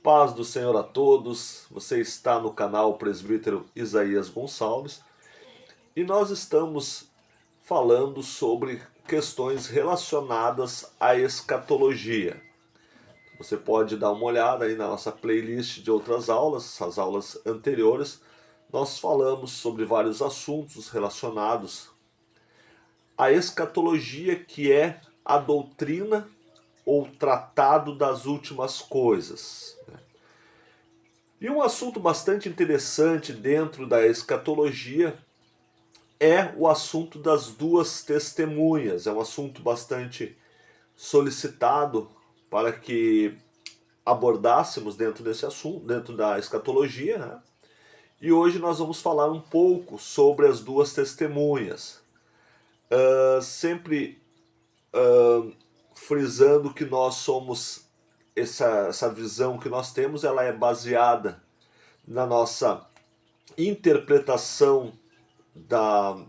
Paz do Senhor a todos, você está no canal Presbítero Isaías Gonçalves e nós estamos falando sobre questões relacionadas à escatologia. Você pode dar uma olhada aí na nossa playlist de outras aulas, as aulas anteriores. Nós falamos sobre vários assuntos relacionados à escatologia, que é a doutrina ou tratado das últimas coisas. E um assunto bastante interessante dentro da escatologia é o assunto das duas testemunhas. É um assunto bastante solicitado para que abordássemos dentro desse assunto, dentro da escatologia, né? E hoje nós vamos falar um pouco sobre as duas testemunhas. Sempre frisando que nós somos, essa visão que nós temos, ela é baseada na nossa interpretação da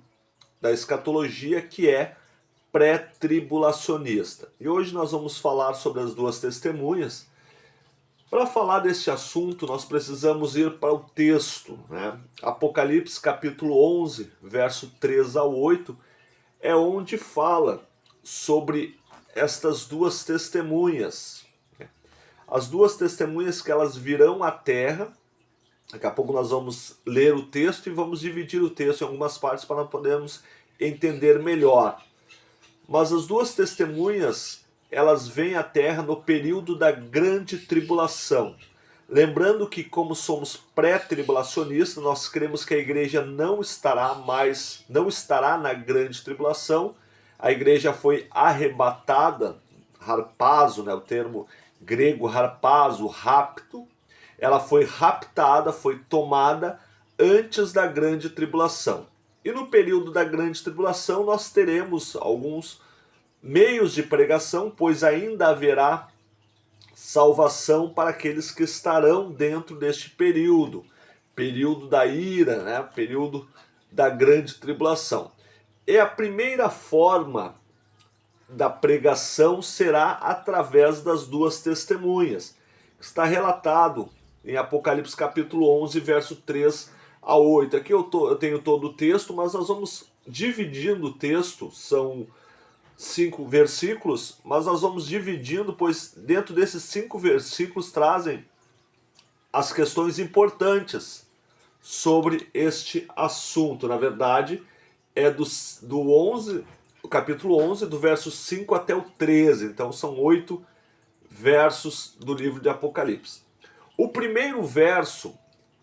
escatologia, que é pré-tribulacionista. E hoje nós vamos falar sobre as duas testemunhas. Para falar deste assunto, nós precisamos ir para o texto, né? Apocalipse capítulo 11, verso 3 a 8, é onde fala sobre estas duas testemunhas. As duas testemunhas que elas virão à terra. Daqui a pouco nós vamos ler o texto e vamos dividir o texto em algumas partes para podermos entender melhor. Mas as duas testemunhas, elas vêm à terra no período da grande tribulação. Lembrando que, como somos pré-tribulacionistas, nós cremos que a igreja não estará na grande tribulação. A igreja foi arrebatada, harpazo, né, o termo grego harpazo, rapto. Ela foi raptada, foi tomada antes da grande tribulação. E no período da grande tribulação nós teremos alguns meios de pregação, pois ainda haverá salvação para aqueles que estarão dentro deste período da ira, né? Período da grande tribulação. E a primeira forma da pregação será através das duas testemunhas. Está relatado em Apocalipse capítulo 11, verso 3 a 8. Aqui eu tenho todo o texto, mas nós vamos dividindo o texto, são 5 versículos, mas nós vamos dividindo, pois dentro desses 5 versículos trazem as questões importantes sobre este assunto. Na verdade, é do 11, o capítulo 11, do verso 5 até o 13, então são 8 versos do livro de Apocalipse. O primeiro verso,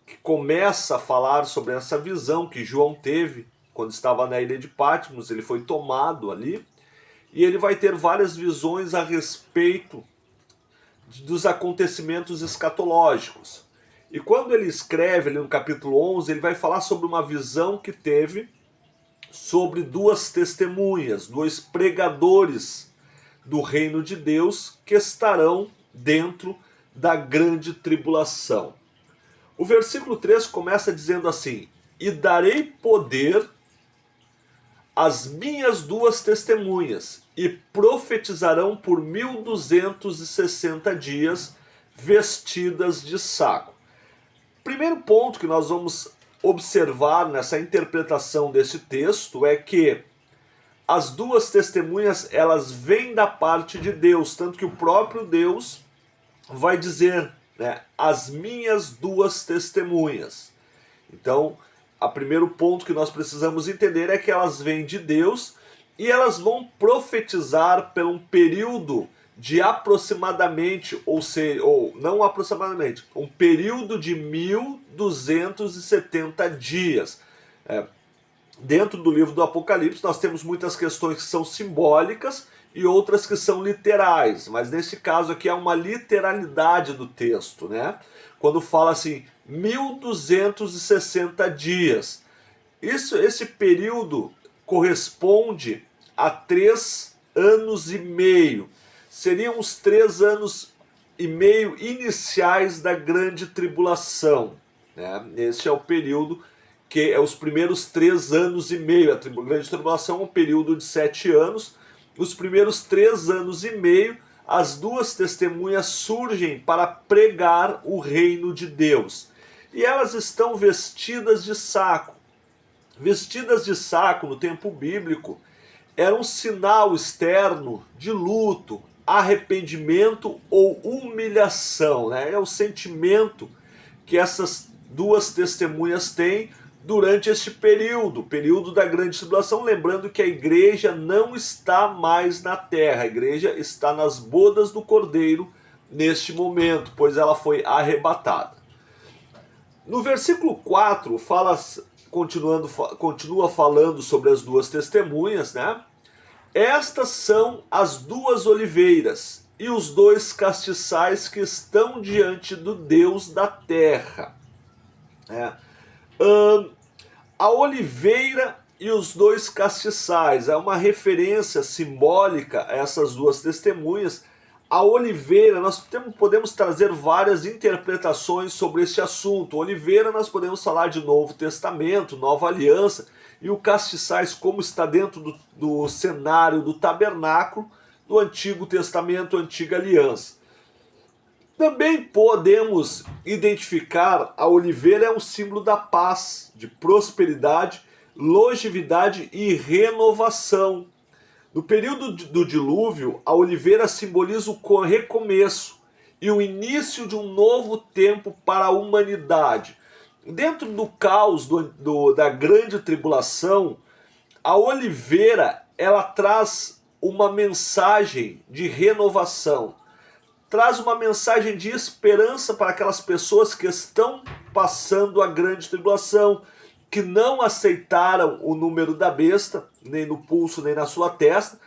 que começa a falar sobre essa visão que João teve quando estava na ilha de Patmos, ele foi tomado ali, e ele vai ter várias visões a respeito dos acontecimentos escatológicos. E quando ele escreve ali no capítulo 11, ele vai falar sobre uma visão que teve sobre duas testemunhas, dois pregadores do reino de Deus que estarão dentro da grande tribulação. O versículo 3 começa dizendo assim: e darei poder às minhas duas testemunhas, e profetizarão por 1260 dias, vestidas de saco. Primeiro ponto que nós vamos observar nessa interpretação desse texto é que as duas testemunhas, elas vêm da parte de Deus, tanto que o próprio Deus vai dizer, né, as minhas duas testemunhas. Então, o primeiro ponto que nós precisamos entender é que elas vêm de Deus e elas vão profetizar por um período de aproximadamente, um período de 1270 dias. Dentro do livro do Apocalipse nós temos muitas questões que são simbólicas e outras que são literais, mas nesse caso aqui há uma literalidade do texto, né? Quando fala assim, 1260 dias. Esse período corresponde a 3 anos e meio. Seriam os 3 anos e meio iniciais da grande tribulação, né? Esse é o período que é os primeiros 3 anos e meio. A grande tribulação é um período de 7 anos. Os primeiros 3 anos e meio, as duas testemunhas surgem para pregar o reino de Deus. E elas estão vestidas de saco. Vestidas de saco no tempo bíblico era um sinal externo de luto, arrependimento ou humilhação, né? É o sentimento que essas duas testemunhas têm durante este período da grande tribulação, lembrando que a igreja não está mais na terra, a igreja está nas bodas do Cordeiro neste momento, pois ela foi arrebatada. No versículo 4, continua falando sobre as duas testemunhas, né? Estas são as duas oliveiras e os dois castiçais que estão diante do Deus da terra. A oliveira e os dois castiçais é uma referência simbólica a essas duas testemunhas. A oliveira, nós podemos trazer várias interpretações sobre este assunto. Oliveira, nós podemos falar de Novo Testamento, Nova Aliança, e o castiçais, como está dentro do cenário do tabernáculo, do Antigo Testamento, Antiga Aliança. Também podemos identificar a oliveira é um símbolo da paz, de prosperidade, longevidade e renovação. No período do dilúvio, a oliveira simboliza o recomeço e o início de um novo tempo para a humanidade. Dentro do caos da grande tribulação, a oliveira ela traz uma mensagem de renovação, traz uma mensagem de esperança para aquelas pessoas que estão passando a grande tribulação, que não aceitaram o número da besta, nem no pulso, nem na sua testa,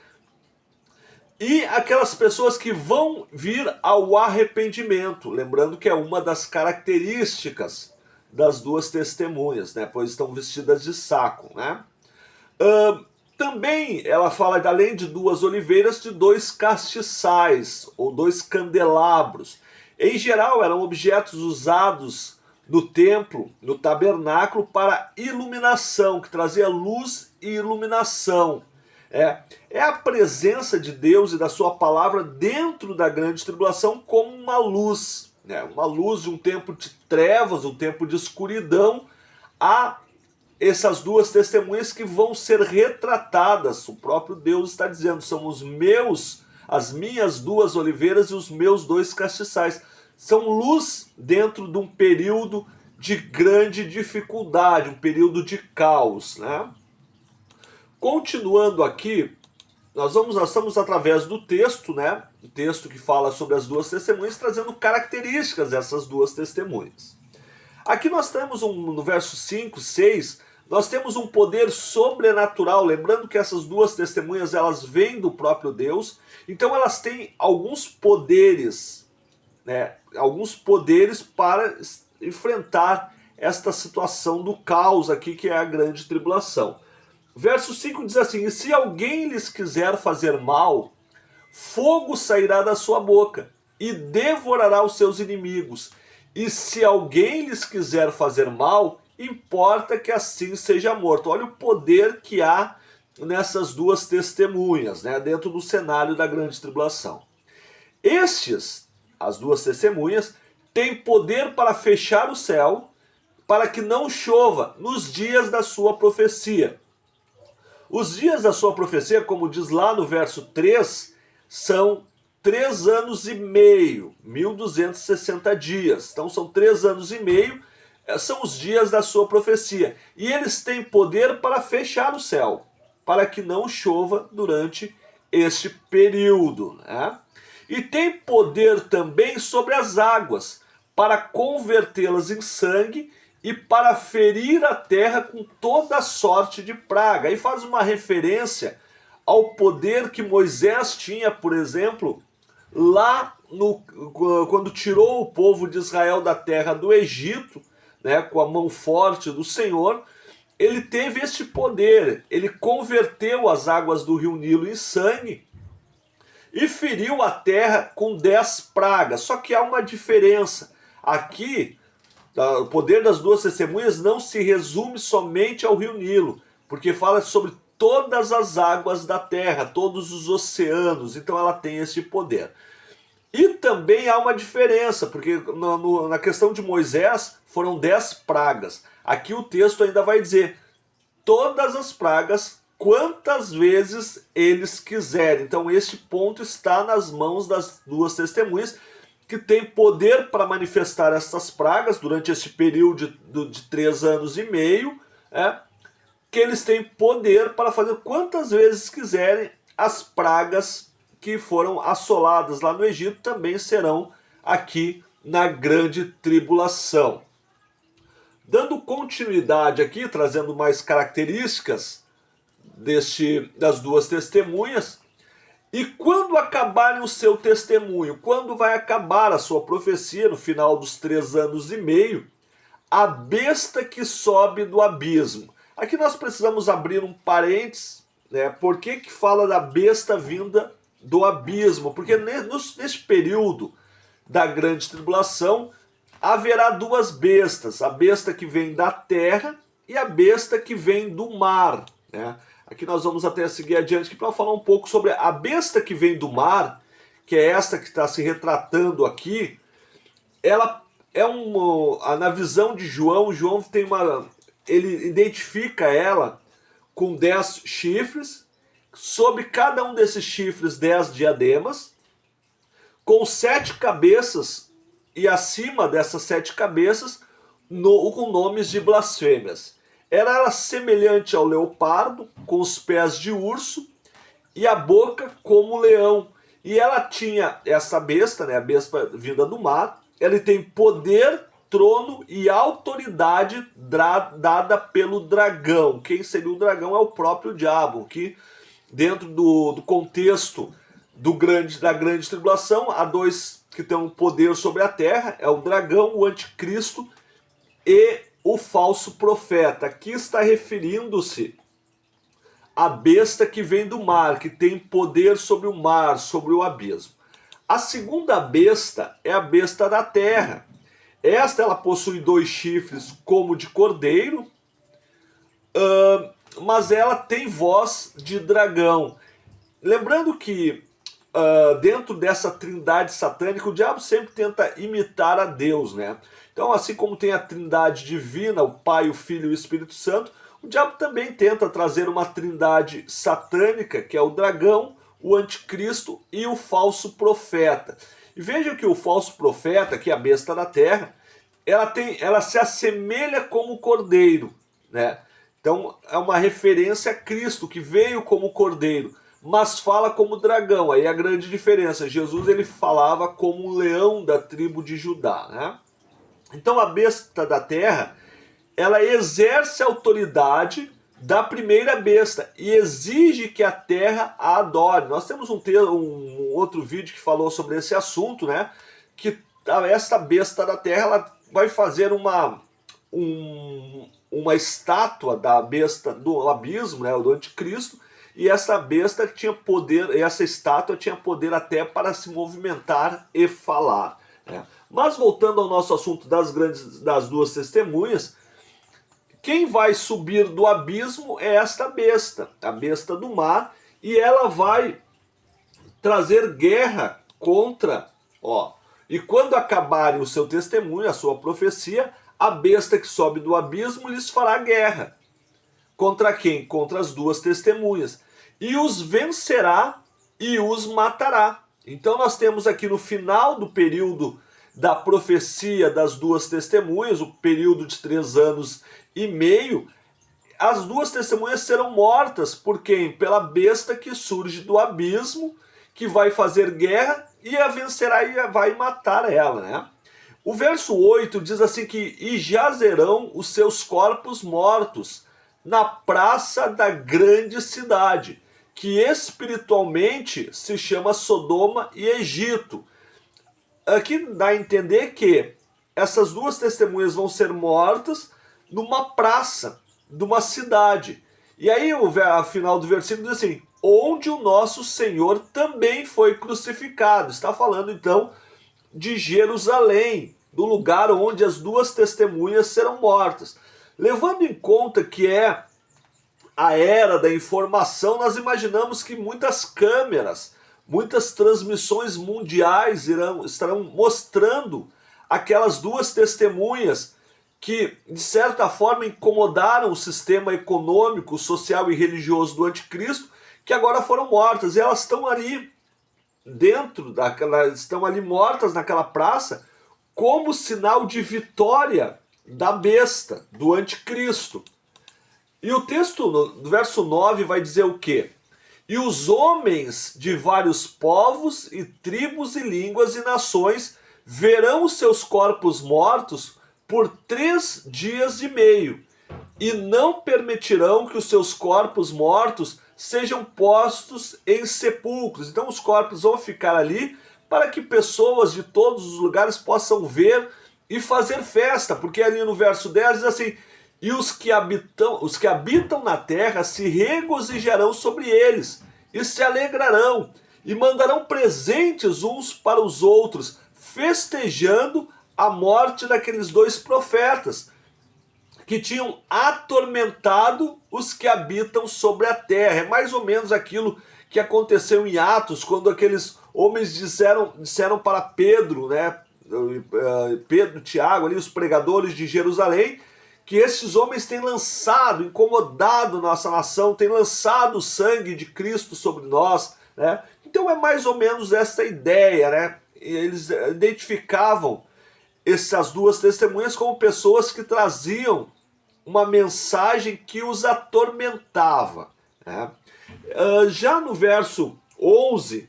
e aquelas pessoas que vão vir ao arrependimento, lembrando que é uma das características das duas testemunhas, né? Pois estão vestidas de saco, né? Também ela fala, além de duas oliveiras, de dois castiçais, ou dois candelabros. Em geral, eram objetos usados no templo, no tabernáculo, para iluminação, que trazia luz e iluminação. É a presença de Deus e da sua palavra dentro da grande tribulação como uma luz, né? Uma luz de um tempo de trevas, um tempo de escuridão, a essas duas testemunhas que vão ser retratadas. O próprio Deus está dizendo, são as minhas duas oliveiras e os meus dois castiçais. São luz dentro de um período de grande dificuldade, um período de caos, né? Continuando aqui, nós estamos através do texto, né? O texto que fala sobre as duas testemunhas, trazendo características dessas duas testemunhas. Aqui nós temos no verso 5, 6, nós temos um poder sobrenatural, lembrando que essas duas testemunhas, elas vêm do próprio Deus, então elas têm alguns poderes, né? Alguns poderes para enfrentar esta situação do caos aqui, que é a grande tribulação. Verso 5 diz assim, e se alguém lhes quiser fazer mal, fogo sairá da sua boca e devorará os seus inimigos. E se alguém lhes quiser fazer mal, importa que assim seja morto. Olha o poder que há nessas duas testemunhas, né, dentro do cenário da grande tribulação. As duas testemunhas, têm poder para fechar o céu, para que não chova nos dias da sua profecia. Os dias da sua profecia, como diz lá no verso 3, são 3 anos e meio, 1260 dias. Então são 3 anos e meio, são os dias da sua profecia. E eles têm poder para fechar o céu, para que não chova durante este período, né? E tem poder também sobre as águas, para convertê-las em sangue e para ferir a terra com toda sorte de praga. Aí faz uma referência ao poder que Moisés tinha, por exemplo, lá quando tirou o povo de Israel da terra do Egito, né, com a mão forte do Senhor. Ele teve este poder, ele converteu as águas do rio Nilo em sangue e feriu a terra com 10 pragas. Só que há uma diferença. Aqui, o poder das duas testemunhas não se resume somente ao rio Nilo, porque fala sobre todas as águas da terra, todos os oceanos, então ela tem esse poder. E também há uma diferença, porque na questão de Moisés foram 10 pragas. Aqui o texto ainda vai dizer todas as pragas, quantas vezes eles quiserem. Então este ponto está nas mãos das duas testemunhas, que têm poder para manifestar essas pragas durante este período de 3 anos e meio, que eles têm poder para fazer quantas vezes quiserem. As pragas que foram assoladas lá no Egito também serão aqui na grande tribulação. Dando continuidade aqui, trazendo mais características das duas testemunhas, e quando acabarem o seu testemunho, quando vai acabar a sua profecia, no final dos 3 anos e meio, a besta que sobe do abismo. Aqui nós precisamos abrir um parênteses, né? Por que fala da besta vinda do abismo? Porque neste período da grande tribulação haverá 2 bestas, a besta que vem da terra e a besta que vem do mar, né? Aqui nós vamos até seguir adiante para falar um pouco sobre a besta que vem do mar, que é esta que está se retratando aqui. Ela é na visão de João tem ele identifica ela com 10 chifres, sobre cada um desses chifres 10 diademas, com 7 cabeças, e acima dessas 7 cabeças, com nomes de blasfêmias. Era semelhante ao leopardo, com os pés de urso e a boca como leão. E ela tinha essa besta, né, a besta vinda do mar, ela tem poder, trono e autoridade dada pelo dragão. Quem seria o dragão é o próprio diabo, que dentro do contexto da grande tribulação, há 2 que têm poder sobre a terra, é o dragão, o anticristo e o falso profeta. Aqui está referindo-se à besta que vem do mar, que tem poder sobre o mar, sobre o abismo. A segunda besta é a besta da terra. Esta ela possui 2 chifres como de cordeiro, mas ela tem voz de dragão. Lembrando que dentro dessa trindade satânica, o diabo sempre tenta imitar a Deus, né? Então, assim como tem a trindade divina, o Pai, o Filho e o Espírito Santo, o diabo também tenta trazer uma trindade satânica, que é o dragão, o anticristo e o falso profeta. E vejam que o falso profeta, que é a besta da terra, ela se assemelha como cordeiro, né? Então, é uma referência a Cristo, que veio como cordeiro, mas fala como dragão. Aí a grande diferença, Jesus ele falava como um leão da tribo de Judá, né? Então a besta da terra, ela exerce a autoridade da primeira besta e exige que a terra a adore. Nós temos um outro vídeo que falou sobre esse assunto, né? Que esta besta da terra ela vai fazer uma estátua da besta do abismo, né? Do anticristo. E essa besta tinha poder, essa estátua tinha poder até para se movimentar e falar, né? Mas voltando ao nosso assunto das duas testemunhas, quem vai subir do abismo é esta besta, a besta do mar, e ela vai trazer guerra contra, e quando acabarem o seu testemunho, a sua profecia, a besta que sobe do abismo lhes fará guerra. Contra quem? Contra as duas testemunhas. E os vencerá e os matará. Então nós temos aqui no final do período da profecia das duas testemunhas, o período de 3 anos e meio, as duas testemunhas serão mortas por quem? Pela besta que surge do abismo, que vai fazer guerra e a vencerá e vai matar ela, né? O verso 8 diz assim que e jazerão os seus corpos mortos na praça da grande cidade, que espiritualmente se chama Sodoma e Egito. Aqui dá a entender que essas duas testemunhas vão ser mortas numa praça de uma cidade. E aí o final do versículo diz assim, onde o nosso Senhor também foi crucificado. Está falando então de Jerusalém, do lugar onde as duas testemunhas serão mortas. Levando em conta que é a era da informação, nós imaginamos que muitas câmeras muitas transmissões mundiais estarão mostrando aquelas duas testemunhas que, de certa forma, incomodaram o sistema econômico, social e religioso do anticristo, que agora foram mortas. E elas estão ali estão ali mortas naquela praça, como sinal de vitória da besta, do anticristo. E o texto, do verso 9, vai dizer o quê? E os homens de vários povos e tribos e línguas e nações verão os seus corpos mortos por 3 dias e meio, e não permitirão que os seus corpos mortos sejam postos em sepulcros. Então os corpos vão ficar ali para que pessoas de todos os lugares possam ver e fazer festa, porque ali no verso 10 diz assim: e os que habitam na terra se regozijarão sobre eles, e se alegrarão, e mandarão presentes uns para os outros, festejando a morte daqueles 2 profetas, que tinham atormentado os que habitam sobre a terra. É mais ou menos aquilo que aconteceu em Atos, quando aqueles homens disseram para Pedro, né, Pedro, Tiago, ali, os pregadores de Jerusalém, que esses homens têm incomodado nossa nação, têm lançado o sangue de Cristo sobre nós, né? Então é mais ou menos essa ideia, né? Eles identificavam essas 2 testemunhas como pessoas que traziam uma mensagem que os atormentava, né? Já no verso 11,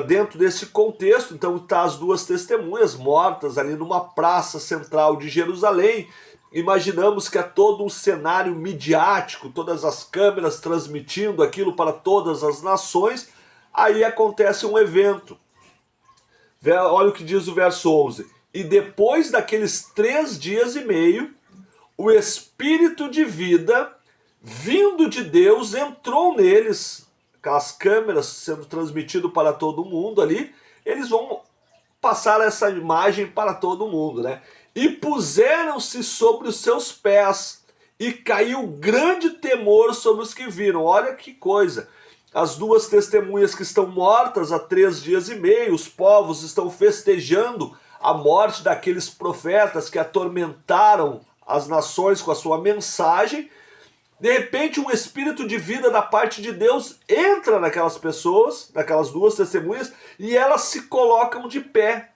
dentro desse contexto, então está as 2 testemunhas mortas ali numa praça central de Jerusalém. Imaginamos que é todo um cenário midiático, todas as câmeras transmitindo aquilo para todas as nações. Aí acontece um evento. Olha o que diz o verso 11. E depois daqueles 3 dias e meio, o Espírito de vida, vindo de Deus, entrou neles. Aquelas câmeras sendo transmitido para todo mundo ali, eles vão passar essa imagem para todo mundo, né? E puseram-se sobre os seus pés, e caiu grande temor sobre os que viram. Olha que coisa! As 2 testemunhas que estão mortas há 3 dias e meio, os povos estão festejando a morte daqueles profetas que atormentaram as nações com a sua mensagem. De repente, um espírito de vida da parte de Deus entra naquelas pessoas, naquelas 2 testemunhas, e elas se colocam de pé.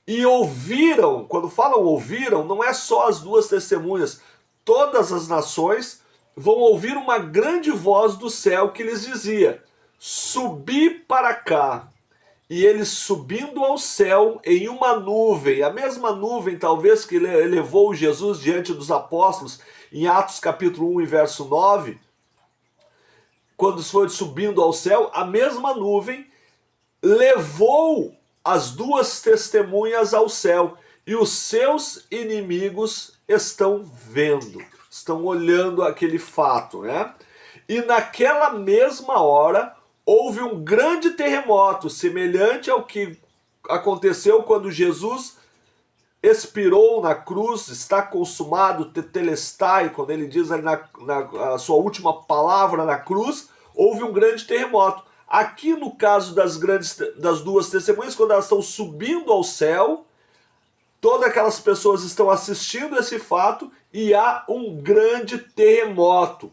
E ouviram, quando falam ouviram, não é só as 2 testemunhas, todas as nações vão ouvir uma grande voz do céu que lhes dizia: subi para cá. E eles subindo ao céu em uma nuvem, a mesma nuvem talvez que levou Jesus diante dos apóstolos em Atos capítulo 1 e verso 9, quando foi subindo ao céu, a mesma nuvem levou as 2 testemunhas ao céu, e os seus inimigos estão vendo, estão olhando aquele fato, né? E naquela mesma hora houve um grande terremoto, semelhante ao que aconteceu quando Jesus expirou na cruz, está consumado, tetelestai, quando ele diz ali na sua última palavra na cruz, houve um grande terremoto. Aqui no caso das 2 testemunhas, quando elas estão subindo ao céu, todas aquelas pessoas estão assistindo esse fato e há um grande terremoto.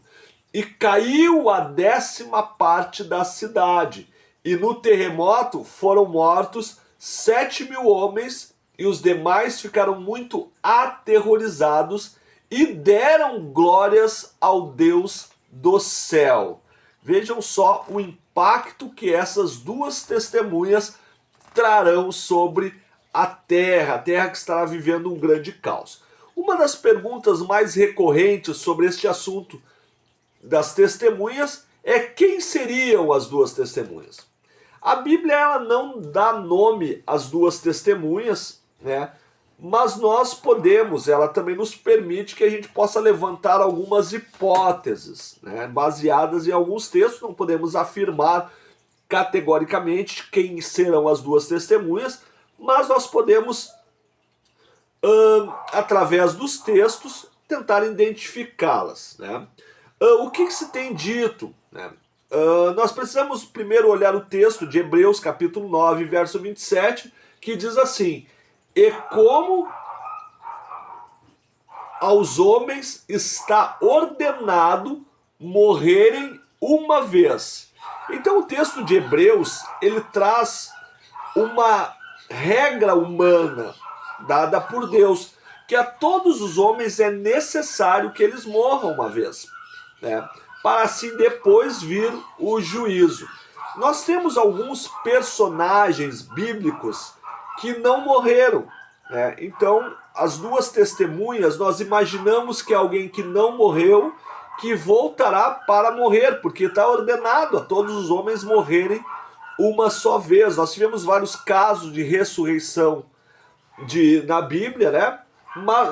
E caiu a 10ª parte da cidade. E no terremoto foram mortos 7.000 homens, e os demais ficaram muito aterrorizados e deram glórias ao Deus do céu. Vejam só o impacto que essas 2 testemunhas trarão sobre a terra que estará vivendo um grande caos. Uma das perguntas mais recorrentes sobre este assunto das testemunhas é: quem seriam as 2 testemunhas? A Bíblia ela não dá nome às 2 testemunhas, né? Mas nós podemos, ela também nos permite que a gente possa levantar algumas hipóteses, né, baseadas em alguns textos. Não podemos afirmar categoricamente quem serão as 2 testemunhas, mas nós podemos, através dos textos, tentar identificá-las, né? O que se tem dito, né? nós precisamos primeiro olhar o texto de Hebreus capítulo 9, verso 27, que diz assim: e como aos homens está ordenado morrerem uma vez. Então o texto de Hebreus, ele traz uma regra humana dada por Deus, que a todos os homens é necessário que eles morram uma vez, né? Para assim depois vir o juízo. Nós temos alguns personagens bíblicos que não morreram, né? Então, as duas testemunhas, nós imaginamos que é alguém que não morreu, que voltará para morrer, porque está ordenado a todos os homens morrerem uma só vez. Nós tivemos vários casos de ressurreição na Bíblia, né?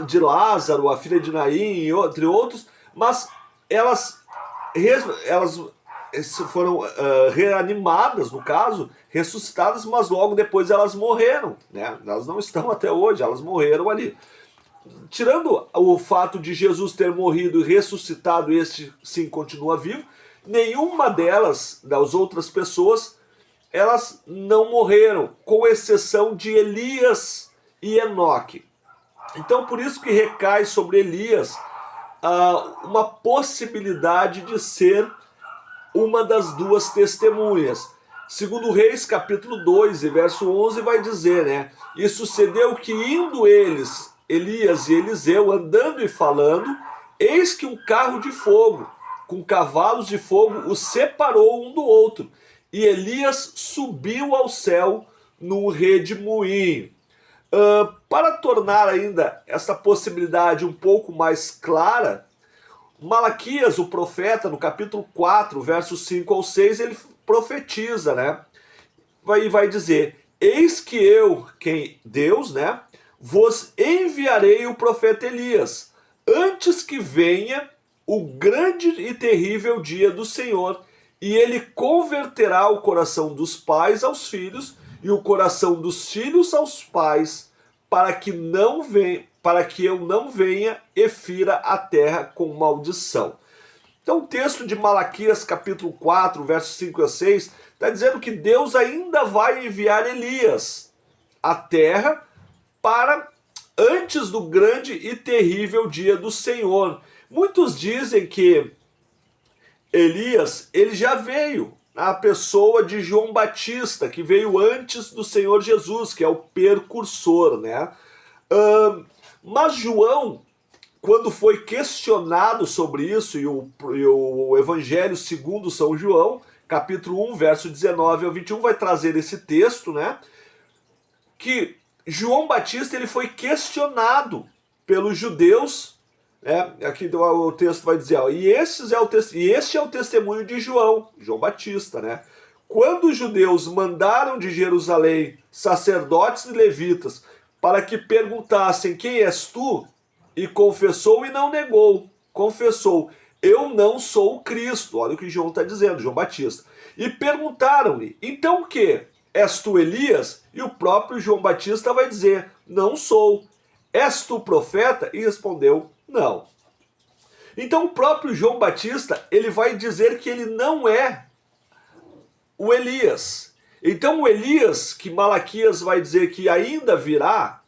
De Lázaro, a filha de Naim, entre outros, mas elas foram reanimadas, no caso, ressuscitadas, mas logo depois elas morreram, né? Elas não estão até hoje, elas morreram ali. Tirando o fato de Jesus ter morrido e ressuscitado, este sim continua vivo, nenhuma delas, das outras pessoas, elas não morreram, com exceção de Elias e Enoque. Então, por isso que recai sobre Elias uma possibilidade de ser uma das duas testemunhas. Segundo Reis, capítulo 2, verso 11, vai dizer, né? E sucedeu que indo eles, Elias e Eliseu, andando e falando, eis que um carro de fogo, com cavalos de fogo, os separou um do outro. E Elias subiu ao céu num redemoinho. Para tornar ainda essa possibilidade um pouco mais clara, Malaquias, o profeta, no capítulo 4, versos 5 ao 6, ele profetiza, né? Vai dizer: eis que eu, Deus, né, vos enviarei o profeta Elias, antes que venha o grande e terrível dia do Senhor, e ele converterá o coração dos pais aos filhos, e o coração dos filhos aos pais, para que eu não venha e fira a terra com maldição. Então o texto de Malaquias capítulo 4, versos 5 a 6, está dizendo que Deus ainda vai enviar Elias à terra para antes do grande e terrível dia do Senhor. Muitos dizem que Elias, ele já veio, a pessoa de João Batista, que veio antes do Senhor Jesus, que é o precursor, né? Mas João, quando foi questionado sobre isso, e o Evangelho segundo São João, capítulo 1, verso 19 ao 21, vai trazer esse texto, né? Que João Batista, ele foi questionado pelos judeus, né? Aqui o texto vai dizer, ó, e este é o testemunho de João Batista, né? Quando os judeus mandaram de Jerusalém sacerdotes e levitas para que perguntassem: quem és tu? E confessou e não negou. Confessou: eu não sou o Cristo. Olha o que João está dizendo, João Batista. E perguntaram-lhe: então o que? És tu Elias? E o próprio João Batista vai dizer: não sou. És tu profeta? E respondeu: não. Então o próprio João Batista, ele vai dizer que ele não é o Elias. Então o Elias, que Malaquias vai dizer que ainda virá,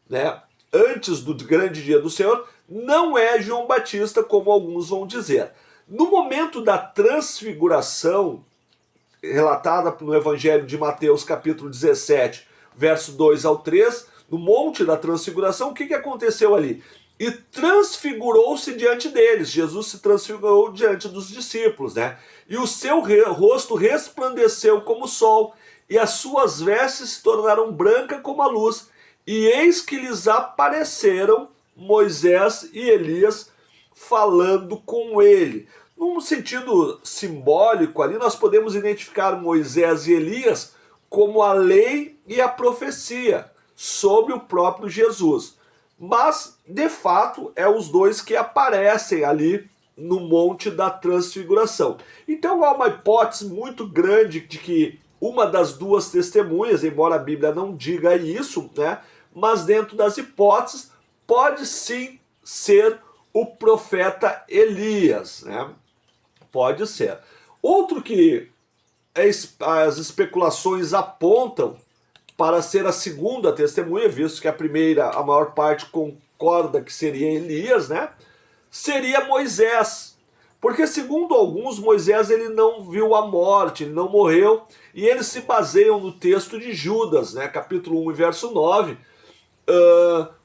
né, antes do grande dia do Senhor, não é João Batista, como alguns vão dizer. No momento da transfiguração, relatada no Evangelho de Mateus, capítulo 17, verso 2 ao 3, no Monte da Transfiguração, o que aconteceu ali? E transfigurou-se diante deles. Jesus se transfigurou diante dos discípulos, né? E o seu rosto resplandeceu como o sol, e as suas vestes se tornaram brancas como a luz. E eis que lhes apareceram Moisés e Elias falando com ele. Num sentido simbólico ali, nós podemos identificar Moisés e Elias como a lei e a profecia sobre o próprio Jesus. Mas, de fato, é os dois que aparecem ali no Monte da Transfiguração. Então há uma hipótese muito grande de que uma das duas testemunhas, embora a Bíblia não diga isso, né, mas dentro das hipóteses, pode sim ser o profeta Elias, né? Pode ser. Outro que as especulações apontam para ser a segunda testemunha, visto que a primeira, a maior parte concorda que seria Elias, né? Seria Moisés. Porque, segundo alguns, Moisés ele não viu a morte, ele não morreu, e eles se baseiam no texto de Judas, né? Capítulo 1, verso 9,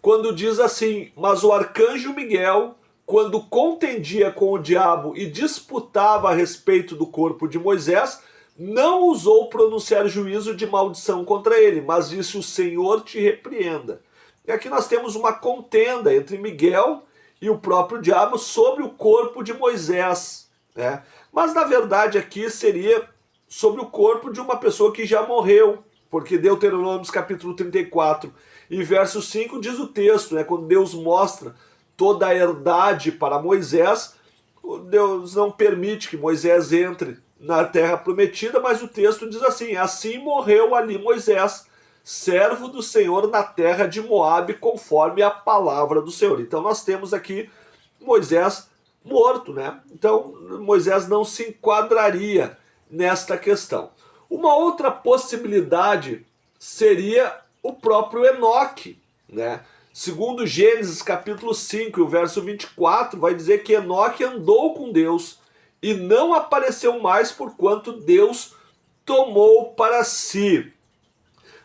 quando diz assim: mas o arcanjo Miguel, quando contendia com o diabo e disputava a respeito do corpo de Moisés, não ousou pronunciar juízo de maldição contra ele, mas disse: o Senhor te repreenda. E aqui nós temos uma contenda entre Miguel e o próprio diabo sobre o corpo de Moisés, né? Mas na verdade aqui seria sobre o corpo de uma pessoa que já morreu, porque Deuteronômio capítulo 34 e verso 5 diz o texto, né? Quando Deus mostra toda a herdade para Moisés, Deus não permite que Moisés entre na terra prometida, mas o texto diz assim: assim morreu ali Moisés, servo do Senhor, na terra de Moabe, conforme a palavra do Senhor. Então nós temos aqui Moisés morto, né? Então Moisés não se enquadraria nesta questão. Uma outra possibilidade seria o próprio Enoque, né? Segundo Gênesis capítulo 5, o verso 24, vai dizer que Enoque andou com Deus e não apareceu mais, porquanto Deus tomou para si.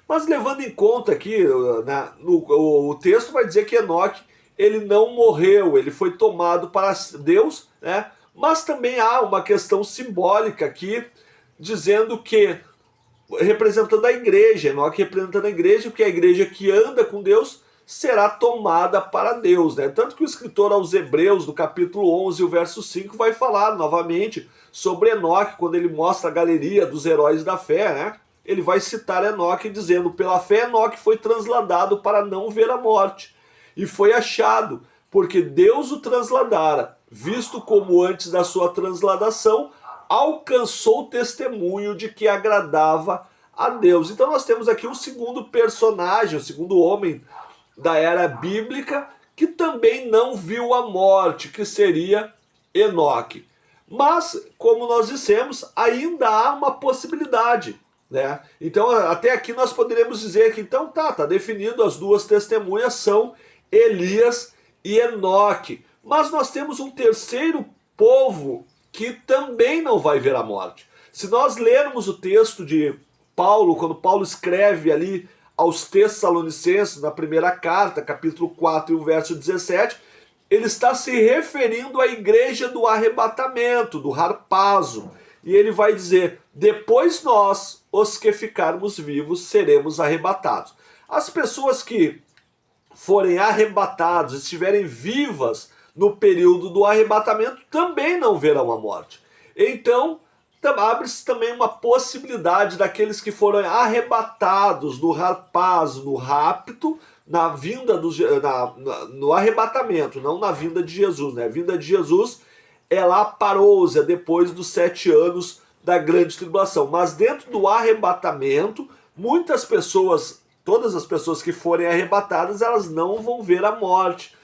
Mas levando em conta aqui, né, o texto vai dizer que Enoque ele não morreu, ele foi tomado para Deus, né? Mas também há uma questão simbólica aqui, dizendo que, representando a igreja, Enoque representando a igreja, porque a igreja que anda com Deus será tomada para Deus, né? Tanto que o escritor aos Hebreus, no capítulo 11, o verso 5, vai falar novamente sobre Enoque, quando ele mostra a galeria dos heróis da fé, né? Ele vai citar Enoque dizendo: pela fé Enoque foi transladado para não ver a morte, e foi achado, porque Deus o transladara, visto como antes da sua transladação alcançou o testemunho de que agradava a Deus. Então nós temos aqui o segundo personagem, o segundo homem da era bíblica, que também não viu a morte, que seria Enoque. Mas, como nós dissemos, ainda há uma possibilidade, né? Então, até aqui nós poderíamos dizer que então tá definido, as duas testemunhas são Elias e Enoque. Mas nós temos um terceiro povo que também não vai ver a morte. Se nós lermos o texto de Paulo, quando Paulo escreve ali aos Tessalonicenses, na primeira carta, capítulo 4 e o verso 17, ele está se referindo à igreja do arrebatamento, do harpazo. E ele vai dizer: depois nós, os que ficarmos vivos, seremos arrebatados. As pessoas que forem arrebatados, estiverem vivas no período do arrebatamento, também não verão a morte. Então, abre-se também uma possibilidade daqueles que foram arrebatados no harpazo, no rapto, na vinda no arrebatamento, não na vinda de Jesus, né? A vinda de Jesus é lá parousia, depois dos 7 anos da grande tribulação. Mas dentro do arrebatamento, muitas pessoas, todas as pessoas que forem arrebatadas, elas não vão ver a morte.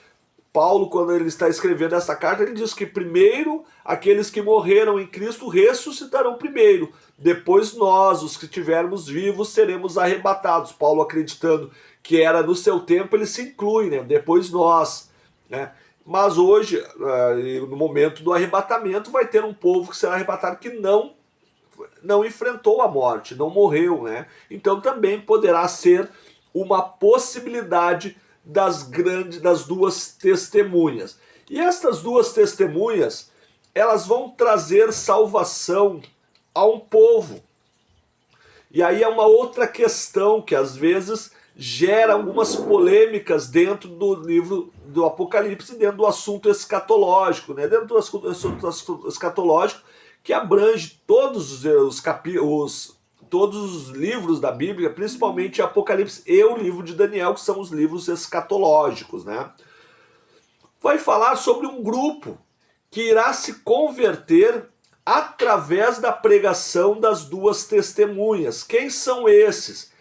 Paulo, quando ele está escrevendo essa carta, ele diz que primeiro aqueles que morreram em Cristo ressuscitarão primeiro, depois nós, os que estivermos vivos, seremos arrebatados. Paulo, acreditando que era no seu tempo, ele se inclui, né? Depois nós, né? Mas hoje, no momento do arrebatamento, vai ter um povo que será arrebatado que não enfrentou a morte, não morreu, né? Então também poderá ser uma possibilidade das duas testemunhas. E estas duas testemunhas, elas vão trazer salvação a um povo. E aí é uma outra questão que às vezes gera algumas polêmicas dentro do livro do Apocalipse, dentro do assunto escatológico, né? Dentro do assunto escatológico, que abrange todos os livros da Bíblia, principalmente Apocalipse e o livro de Daniel, que são os livros escatológicos, né? Vai falar sobre um grupo que irá se converter através da pregação das duas testemunhas. Quem são esses?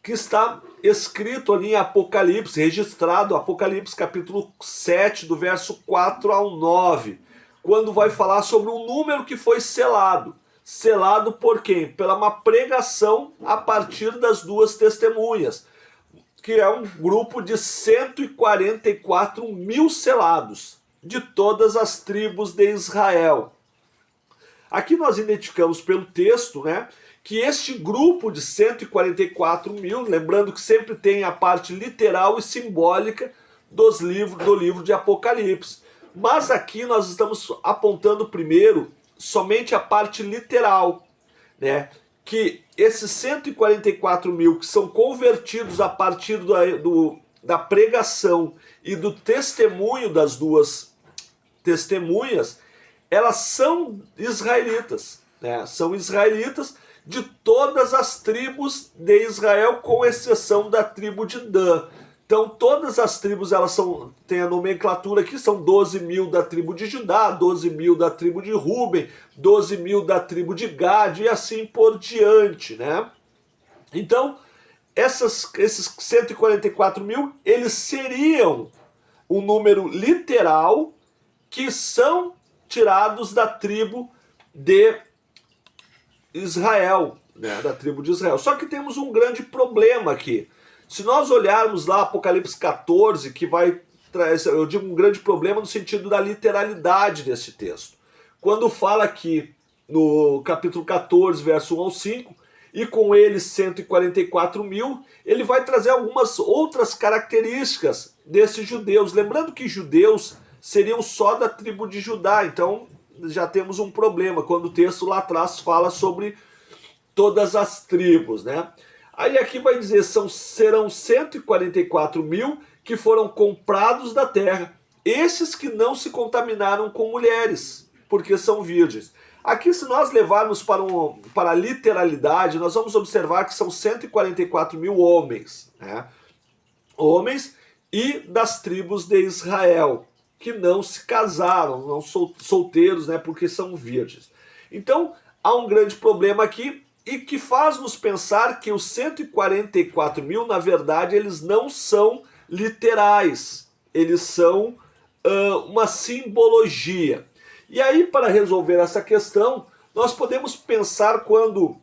Que está escrito ali em Apocalipse, registrado, Apocalipse capítulo 7, do verso 4 ao 9. quando vai falar sobre um número que foi selado. Selado por quem? Pela uma pregação a partir das duas testemunhas, que é um grupo de 144 mil selados, de todas as tribos de Israel. Aqui nós identificamos pelo texto, né, que este grupo de 144 mil, lembrando que sempre tem a parte literal e simbólica do livro de Apocalipse. Mas aqui nós estamos apontando primeiro somente a parte literal, né, que esses 144 mil que são convertidos a partir da pregação e do testemunho das duas testemunhas, elas são israelitas, né? São israelitas de todas as tribos de Israel, com exceção da tribo de Dan. Então todas as tribos, elas têm a nomenclatura aqui, são 12 mil da tribo de Judá, 12 mil da tribo de Ruben, 12 mil da tribo de Gad e assim por diante, né? Então esses 144 mil, eles seriam um número literal que são tirados da tribo de Israel, né, da tribo de Israel. Só que temos um grande problema aqui. Se nós olharmos lá Apocalipse 14, que vai trazer, eu digo um grande problema no sentido da literalidade desse texto. Quando fala aqui no capítulo 14, verso 1 ao 5, e com eles 144 mil, ele vai trazer algumas outras características desses judeus. Lembrando que judeus seriam só da tribo de Judá, então já temos um problema quando o texto lá atrás fala sobre todas as tribos, né? Aí aqui vai dizer, serão 144 mil que foram comprados da terra, esses que não se contaminaram com mulheres, porque são virgens. Aqui, se nós levarmos para a literalidade, nós vamos observar que são 144 mil homens, né? Homens e das tribos de Israel, que não se casaram, não solteiros, né, porque são virgens. Então, há um grande problema aqui, e que faz nos pensar que os 144 mil, na verdade, eles não são literais, eles são uma simbologia. E aí, para resolver essa questão, nós podemos pensar quando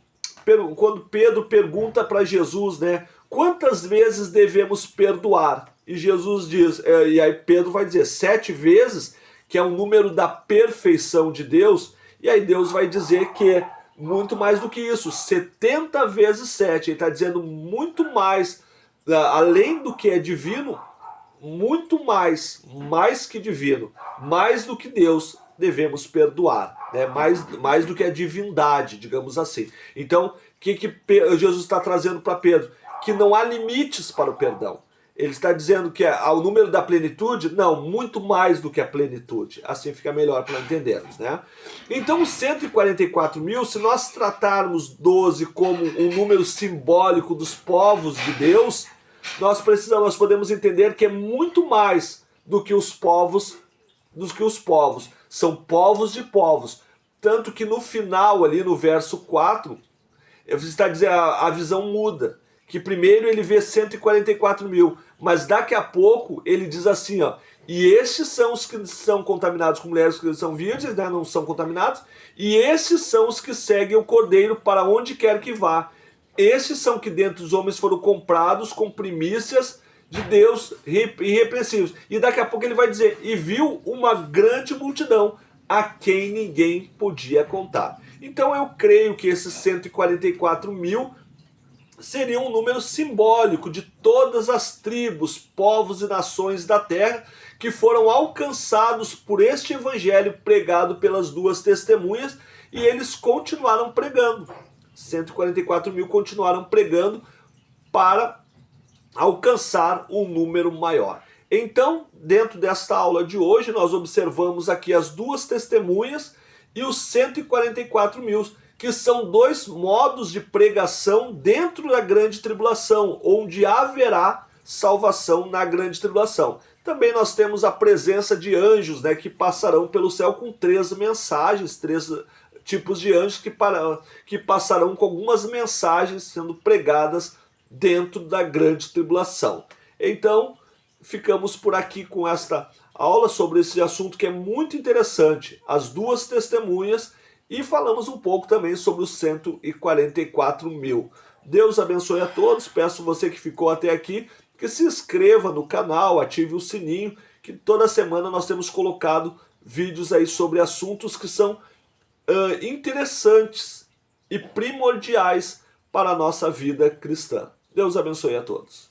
Pedro pergunta para Jesus, né, quantas vezes devemos perdoar? E Jesus diz, e aí Pedro vai dizer 7 vezes, que é o número da perfeição de Deus, e aí Deus vai dizer que é muito mais do que isso, 70 vezes 7, ele está dizendo muito mais, além do que é divino, muito mais que divino, mais do que Deus devemos perdoar, né? mais do que a divindade, digamos assim. Então, o que Jesus está trazendo para Pedro? Que não há limites para o perdão. Ele está dizendo que o número da plenitude, não, muito mais do que a plenitude. Assim fica melhor para entendermos, né? Então, os 144 mil, se nós tratarmos 12 como um número simbólico dos povos de Deus, nós podemos entender que é muito mais do que os povos, São povos de povos. Tanto que no final, ali no verso 4, está dizendo, a visão muda. Que primeiro ele vê 144 mil, mas daqui a pouco ele diz assim, ó, e estes são os que são contaminados com mulheres que são virgens, né, não são contaminados, e esses são os que seguem o Cordeiro para onde quer que vá. Estes são que dentre os homens foram comprados com primícias de Deus irrepreensíveis. E daqui a pouco ele vai dizer, e viu uma grande multidão a quem ninguém podia contar. Então eu creio que esses 144 mil seria um número simbólico de todas as tribos, povos e nações da terra que foram alcançados por este evangelho pregado pelas duas testemunhas, e eles continuaram pregando. 144 mil continuaram pregando para alcançar um número maior. Então, dentro desta aula de hoje, nós observamos aqui as duas testemunhas e os 144 mil, que são dois modos de pregação dentro da grande tribulação, onde haverá salvação na grande tribulação. Também nós temos a presença de anjos, né, que passarão pelo céu com 3 mensagens, 3 tipos de anjos que passarão com algumas mensagens sendo pregadas dentro da grande tribulação. Então, ficamos por aqui com esta aula sobre esse assunto que é muito interessante, as duas testemunhas, e falamos um pouco também sobre os 144 mil. Deus abençoe a todos, peço você que ficou até aqui, que se inscreva no canal, ative o sininho, que toda semana nós temos colocado vídeos aí sobre assuntos que são interessantes e primordiais para a nossa vida cristã. Deus abençoe a todos.